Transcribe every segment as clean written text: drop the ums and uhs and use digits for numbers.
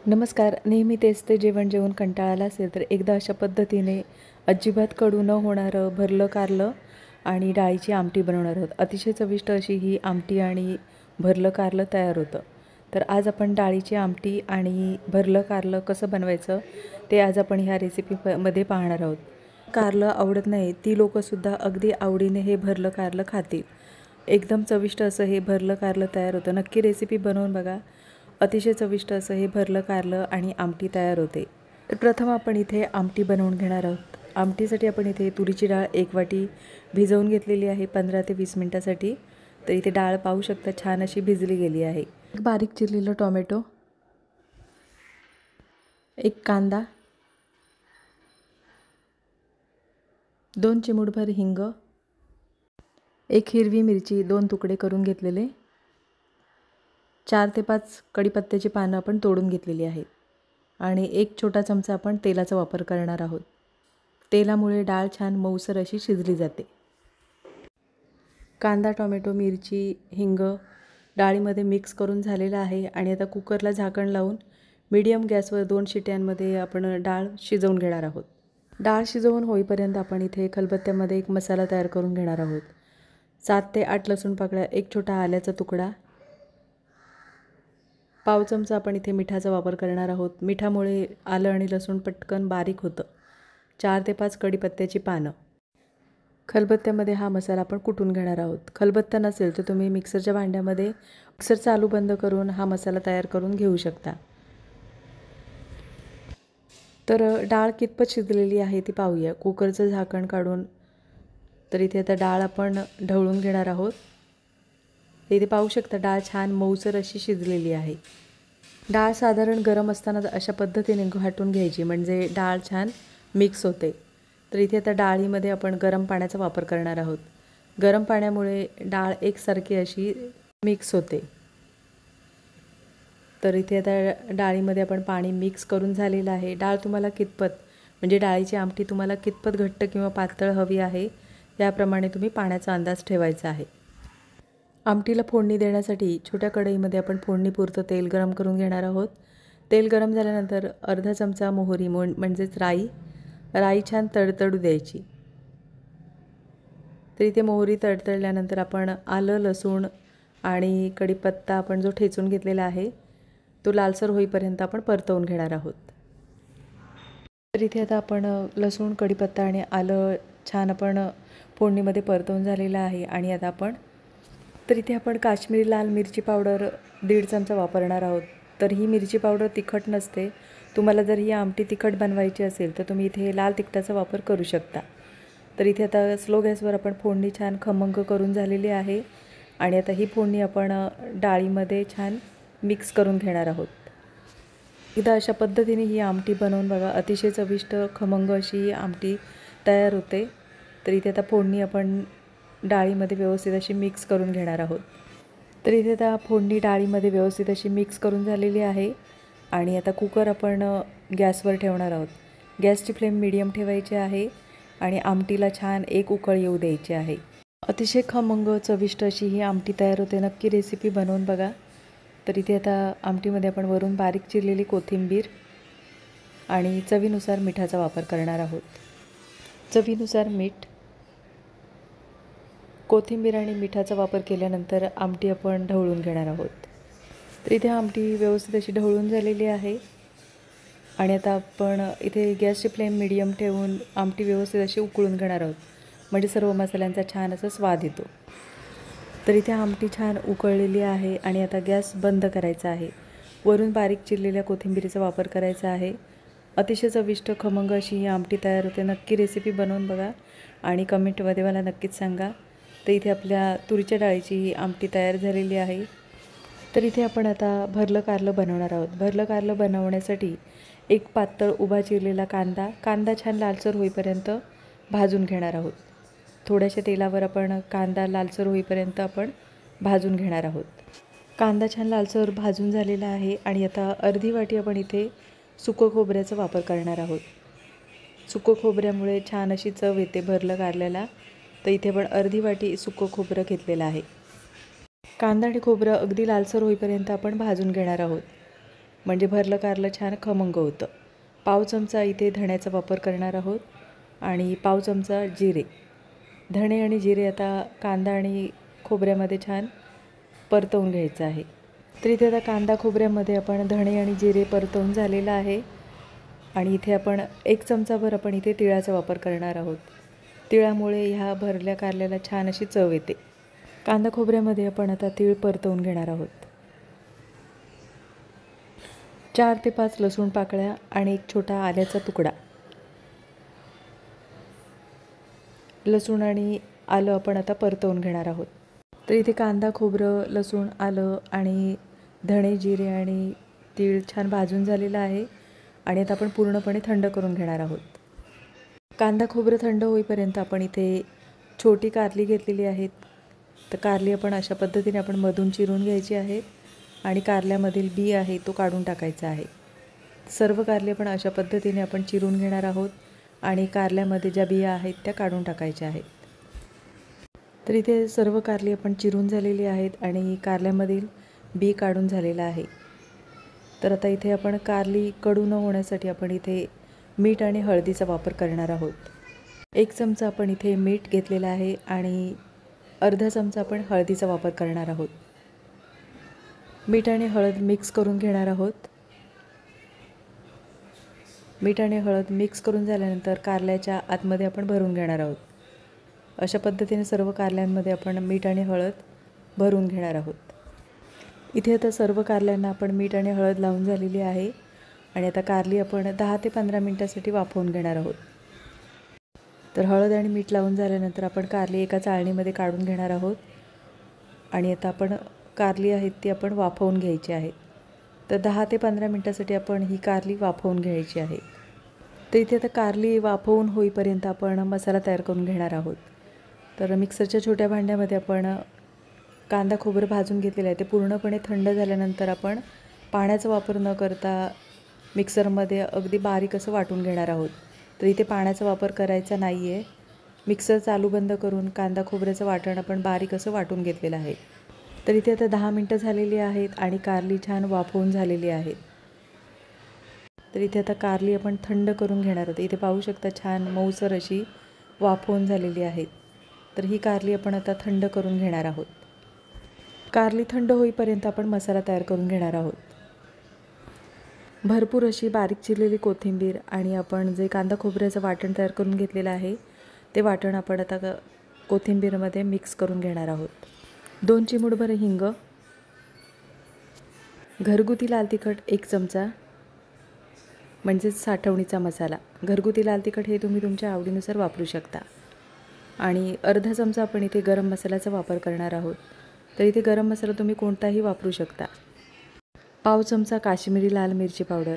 नमस्कार. नेहमी तेच ते जेवण जेवून कंटाळा आला असेल तर एकदा अशा पद्धतीने अजिबात कडू न होणारं भरलं कारलं आणि डाळीची आमटी बनवणार आहोत. अतिशय चविष्ट अशी ही आमटी आणि भरलं कारलं तयार होतं. तर आज आपण डाळीची आमटी आणि भरलं कारलं कसं बनवायचं ते आज आपण ह्या रेसिपीमध्ये पाहणार आहोत. कारलं आवडत नाही ती लोकंसुद्धा अगदी आवडीने हे भरलं कारलं खातील. एकदम चविष्ट असं हे भरलं कारलं तयार होतं. नक्की रेसिपी बनवून बघा. अतिशय चविष्ट असं हे भरलं कारलं आणि आमटी तयार होते. तर प्रथम आपण इथे आमटी बनवून घेणार आहोत. आमटीसाठी आपण इथे तुरीची डाळ 1 वाटी भिजवून घेतलेली आहे 15 ते 20 मिनटासाठी. तर इथे डाळ पाहू शकता छान अशी भिजली गेली आहे. एक बारीक चिरलेलं टोमॅटो, एक कांदा, 2 चिमूटभर हिंग, एक हिरवी मिरची 2 तुकडे करून घेतलेले, 4 ते 5 कढीपत्त्याची पानं आपण तोडून घेतलेली आहेत आणि 1 छोटा चमचा आपण तेलाचा वापर करणार आहोत. तेलामुळे डाळ छान मऊसर अशी शिजली जाते. कांदा, टोमॅटो, मिरची, हिंग डाळीमध्ये मिक्स करून झालेला आहे आणि आता कुकरला झाकण लावून मीडियम गॅसवर 2 शिट्यांमध्ये आपण डाळ शिजवून घेणार आहोत. डाळ शिजवून होईपर्यंत आपण इथे खलबत्त्यामध्ये एक मसाला तयार करून घेणार आहोत. 7 ते 8 लसूण पाकळ्या, 1 छोटा आल्याचा तुकडा, पाव चमचा आपण इथे मिठाचा वापर करणार आहोत. मिठामुळे आलं आणि लसूण पटकन बारीक होतं. 4 ते 5 कढीपत्त्याची पानं. खलबत्त्यामध्ये हा मसाला आपण कुटून घेणार आहोत. खलबत्ता नसेल तर तुम्ही मिक्सरच्या भांड्यामध्ये मिक्सर चालू बंद करून हा मसाला तयार करून घेऊ शकता. तर डाळ कितपत शिजलेली आहे ती पाहूया. कुकरचं झाकण काढून तर इथे आता डाळ आपण ढवळून घेणार आहोत. इथे पाहू शकता डाळ छान मऊसर अशी शिजलेली आहे. डाळ साधारण गरम असताना अशा पद्धतीने घाटून घ्यायची म्हणजे डाळ छान मिक्स होते. तर इथे आता डाळीमध्ये आपण गरम पाण्याचा वापर करणार आहोत. गरम पाण्यामुळे डाळ एकसारखी अशी मिक्स होते. तर इथे आता डाळीमध्ये आपण पाणी मिक्स करून झालेलं आहे. डाळ तुम्हाला कितपत म्हणजे डाळीची आमटी तुम्हाला कितपत घट्ट किंवा पातळ हवी आहे याप्रमाणे तुम्ही पाण्याचा अंदाज ठेवायचा आहे. आमटीला फोडणी देण्यासाठी छोट्या कढईमध्ये आपण फोडणीपुरतं तेल गरम करून घेणार आहोत. तेल गरम झाल्यानंतर अर्धा चमचा मोहरी म्हणजेच राई छान तडतडू द्यायची. तर इथे मोहरी तडतडल्यानंतर आपण आलं, लसूण आणि कढीपत्ता आपण जो ठेचून घेतलेला आहे तो लालसर होईपर्यंत आपण परतवून घेणार आहोत. तर इथे आता आपण लसूण, कढीपत्ता आणि आलं छान आपण फोडणीमध्ये परतवून झालेलं आहे आणि आता आपण तर इथे आपण काश्मीरी लाल मिरची पावडर 1.5 चमचा वापरणार आहोत. तर ही मिरची पावडर तिखट नसते. तुम्हाला जर ही आमटी तिखट बनवायची असेल तर तुम्ही इथे लाल तिखटाचा वापर करू शकता. तर इथे आता स्लो गॅसवर आपण फोडणी छान खमंग करून झालेली आहे आणि आता ही फोडणी आपण डाळीमध्ये छान मिक्स करून घेणार आहोत. एकदा अशा पद्धतीने ही आमटी बनवून बघा. अतिशय चविष्ट खमंग अशी ही आमटी तयार होते. तर इथे आता फोडणी आपण डाळीमध्ये व्यवस्थित अशी मिक्स करून घेणार आहोत. तर इथे आता फोडणी डाळीमध्ये व्यवस्थित अशी मिक्स करून झालेली आहे आणि आता कुकर आपण गॅसवर ठेवणार आहोत. गॅसची फ्लेम मीडियम ठेवायची आहे आणि आमटीला छान एक उकळ येऊ द्यायची आहे. अतिशय खमंग चविष्ट अशी ही आमटी तयार होते. नक्की रेसिपी बनवून बघा. तर इथे आता आमटीमध्ये आपण वरून बारीक चिरलेली कोथिंबीर आणि चवीनुसार मिठाचा वापर करणार आहोत. चवीनुसार मीठ, कोथिंबीर आणि मिठाचा वापर केल्यानंतर आमटी आपण ढवळून घेणार आहोत. तर इथे आमटी व्यवस्थित अशी ढवळून झालेली आहे आणि आता आपण इथे गॅसची फ्लेम मीडियम ठेवून आमटी व्यवस्थित अशी उकळून घेणार आहोत म्हणजे सर्व मसाल्यांचा छान असा स्वाद येतो. तर इथे आमटी छान उकळलेली आहे आणि आता गॅस बंद करायचा आहे. वरून बारीक चिरलेल्या कोथिंबीरीचा वापर करायचा आहे. अतिशय चविष्ट खमंग अशी ही आमटी तयार होते. नक्की रेसिपी बनवून बघा आणि कमेंटमध्ये मला नक्कीच सांगा. तर इथे आपल्या तुरीच्या डाळीची ही आमटी तयार झालेली आहे. तर इथे आपण आता भरलं कारलं बनवणार आहोत. भरलं कारलं बनवण्यासाठी एक पातळ उभा चिरलेला कांदा छान लालसर होईपर्यंत भाजून घेणार आहोत. थोड्याशा तेलावर आपण कांदा लालसर होईपर्यंत आपण भाजून घेणार आहोत. कांदा छान लालसर भाजून झालेला आहे आणि आता अर्धी वाटी आपण इथे सुकं खोबऱ्याचा वापर करणार आहोत. सुकं खोबऱ्यामुळे छान अशी चव येते भरलं कारल्याला. तर इथे पण अर्धी वाटी सुकं खोबरं घेतलेलं आहे. कांदा आणि खोबरं अगदी लालसर होईपर्यंत आपण भाजून घेणार आहोत. म्हणजे भरलं कारलं छान खमंग होतं. पाव चमचा इथे धण्याचा वापर करणार आहोत आणि पाव चमचा जिरे. धणे आणि जिरे आता कांदा आणि खोबऱ्यामध्ये छान परतवून घ्यायचं आहे. तर इथे आता कांदा खोबऱ्यामध्ये आपण धणे आणि जिरे परतवून झालेलं आहे आणि इथे आपण 1 चमचाभर आपण इथे तिळाचा वापर करणार आहोत. तिळामुळे ह्या भरल्या कारल्याला छान अशी चव येते. कांदा खोबऱ्यामध्ये आपण आता तीळ परतवून घेणार आहोत. 4 ते 5 लसूण पाकळ्या आणि 1 छोटा आल्याचा तुकडा. लसूण आणि आलं आपण आता परतवून घेणार आहोत. तर इथे कांदा खोबरं लसूण आलं आणि धणे जिरे आणि तीळ छान भाजून झालेलं आहे आणि आता आपण पूर्णपणे थंड करून घेणार आहोत. कांदा खोबरं थंड होईपर्यंत आपण इथे छोटी कारली घेतलेली आहेत. तर कारली आपण अशा पद्धतीने आपण मधून चिरून घ्यायची आहे आणि कारल्यामधील बी आहे तो काढून टाकायचा आहे. सर्व कारली आपण अशा पद्धतीने आपण चिरून घेणार आहोत आणि कारल्यामध्ये ज्या बिया आहेत त्या काढून टाकायच्या आहेत. तर इथे सर्व कारली आपण चिरून झालेली आहेत आणि कारल्यामधील बी काढून झालेला आहे. तर आता इथे आपण कारली कडू न होण्यासाठी आपण इथे मीठ आणि हळदीचा वापर करणार आहोत. 1 चमचा आपण इथे मीठ घेतलेला आहे आणि अर्धा चमचा आपण हळदीचा वापर करणार आहोत. मीठ आणि हळद मिक्स करून घेणार आहोत. मीठ आणि हळद मिक्स करून झाल्यानंतर कारल्याच्या आतमध्ये आपण भरून घेणार आहोत. अशा पद्धतीने सर्व कारल्यांमध्ये आपण मीठ आणि हळद भरून घेणार आहोत. इथे आता सर्व कारल्यांना आपण मीठ आणि हळद लावून झालेली आहे आणि आता कारली आपण 10 ते 15 मिनिटांसाठी वाफवून घेणार आहोत. तर हळद आणि मीठ लावून झाल्यानंतर आपण कारली एका चाळणीमध्ये काढून घेणार आहोत आणि आता आपण कारली आहेत ती आपण वाफवून घ्यायची आहे. तर 10 ते 15 मिनिटांसाठी आपण ही कारली वाफवून घ्यायची आहे. तर इथे आता कारली वाफवून होईपर्यंत आपण मसाला तयार करून घेणार आहोत. तर मिक्सरच्या छोट्या भांड्यामध्ये आपण कांदा खोबरं भाजून घेतलेलं आहे ते पूर्णपणे थंड झाल्यानंतर आपण पाण्याचा वापर न करता मिक्सरमध्ये अगदी बारीक असं वाटून घेणार आहोत. तर इथे पाण्याचा वापर करायचा नाही आहे. मिक्सर चालू बंद करून कांदा खोबऱ्याचं वाटण आपण बारीक असं वाटून घेतलेलं आहे. तर इथे आता 10 मिनटं झालेली आहेत आणि कारली छान वाफवून झालेली आहे. तर इथे आता कारली आपण थंड करून घेणार आहोत. इथे पाहू शकता छान मऊसर अशी वाफवून झालेली आहे. तर ही कारली आपण आता थंड करून घेणार आहोत. कारली थंड होईपर्यंत आपण मसाला तयार करून घेणार आहोत. भरपूर अशी बारीक चिरलेली कोथिंबीर आणि आपण जे कांदा खोबऱ्याचं वाटण तयार करून घेतलेलं आहे ते वाटण आपण आता कोथिंबीरमध्ये मिक्स करून घेणार आहोत. 2 चिमूटभर हिंग, घरगुती लाल तिखट 1 चमचा म्हणजेच साठवणीचा मसाला. घरगुती लाल तिखट हे तुम्ही तुमच्या आवडीनुसार वापरू शकता आणि अर्धा चमचा आपण इथे गरम मसाल्याचा वापर करणार आहोत. तर इथे गरम मसाला तुम्ही कोणताही वापरू शकता. पाव चमचा काश्मीरी लाल मिरची पावडर.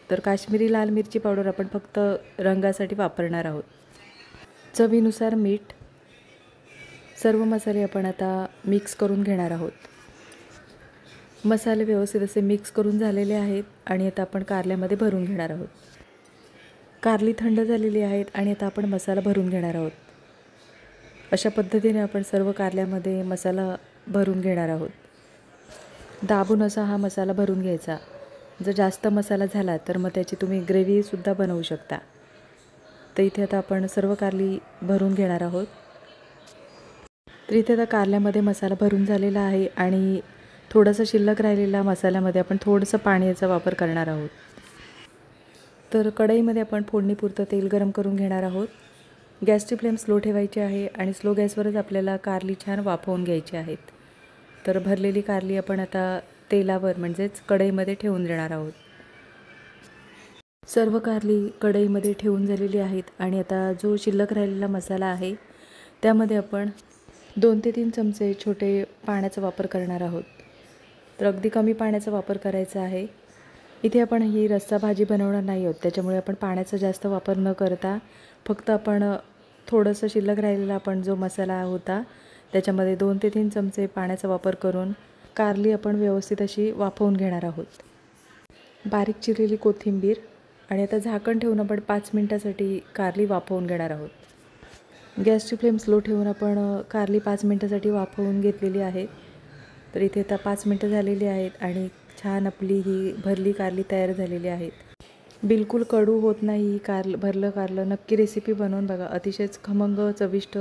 तर काश्मीरी लाल मिरची पावडर आपण फक्त रंगासाठी वापरणार आहोत. चवीनुसार मीठ. सर्व मसाले आपण आता मिक्स करून घेणार आहोत. मसाले व्यवस्थित असे मिक्स करून झालेले आहेत आणि आता आपण कारल्यामध्ये भरून घेणार आहोत. कारली थंड झालेली आहेत आणि आता आपण मसाला भरून घेणार आहोत. अशा पद्धतीने आपण सर्व कारल्यामध्ये मसाला भरून घेणार आहोत. दाबून असा हा मसाला भरून घ्यायचा. जर जास्त मसाला झाला तर मग त्याची तुम्ही ग्रेव्हीसुद्धा बनवू शकता. तर इथे आता आपण सर्व कारली भरून घेणार आहोत. तर इथे आता कारल्यामध्ये मसाला भरून झालेला आहे आणि थोडासा शिल्लक राहिलेला मसाल्यामध्ये आपण थोडंसं पाण्याचा वापर करणार आहोत. तर कढईमध्ये आपण फोडणीपुरतं तेल गरम करून घेणार आहोत. गॅसची फ्लेम स्लो ठेवायची आहे आणि स्लो गॅसवरच आपल्याला कारली छान वाफवून घ्यायची आहेत. तर भरलेली कारली आपण आता तेलावर म्हणजेच कढईमध्ये ठेवून देणार आहोत. सर्व कारली कढईमध्ये ठेवून झालेली आहेत आणि आता जो शिल्लक राहिलेला मसाला आहे त्यामध्ये आपण 2 ते 3 चमचे छोटे पाण्याचा वापर करणार आहोत. तर अगदी कमी पाण्याचा वापर करायचा आहे. इथे आपण ही रस्सा भाजी बनवणार नाही आहोत त्याच्यामुळे आपण पाण्याचा जास्त वापर न करता फक्त आपण थोडंसं शिल्लक राहिलेला आपण जो मसाला होता त्याच्यामध्ये 2 ते 3 चमचे पाण्याचा वापर करून कारली आपण व्यवस्थित अशी वाफवून घेणार आहोत. बारीक चिरलेली कोथिंबीर आणि आता झाकण ठेवून आपण 5 मिनिटासाठी कारली वाफवून घेणार आहोत. गॅसची फ्लेम स्लो ठेवून आपण कारली 5 मिनिटासाठी वाफवून घेतलेली आहे. तर इथे आता 5 मिनिटं झालेली आहेत आणि छान आपली ही भरली कारली तयार झालेली आहेत. बिलकुल कडू होत नाही ही भरलं कारलं. नक्की रेसिपी बनवून बघा. अतिशयच खमंग चविष्ट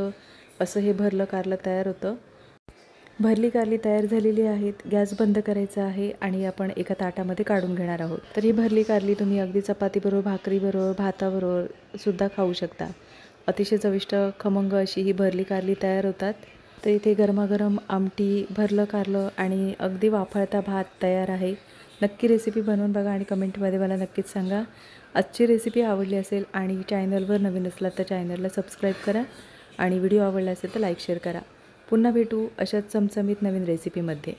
असं हे भरलं कारलं तयार होतं. भरली कारली तयार झालेली आहेत. गॅस बंद करायचा आहे आणि आपण एका ताटामध्ये काढून घेणार आहोत. तर ही भरली कारली तुम्ही अगदी चपातीबरोबर, भाकरीबरोबर, भाताबरोबर सुद्धा खाऊ शकता. अतिशय चविष्ट खमंग अशी ही भरली कारली तयार होतात. तर इथे गरमागरम आमटी, भरलं कारलं आणि अगदी वाफळता भात तयार आहे. नक्की रेसिपी बनवून बघा आणि कमेंटमध्ये मला नक्कीच सांगा. आजची रेसिपी आवडली असेल आणि चॅनलवर नवीन असलात तर चॅनलला सबस्क्राईब करा आणि व्हिडिओ आवडला असेल तर लाईक शेअर करा. पुन्हा भेटू अशाच चमचमीत नवीन रेसिपीमध्ये.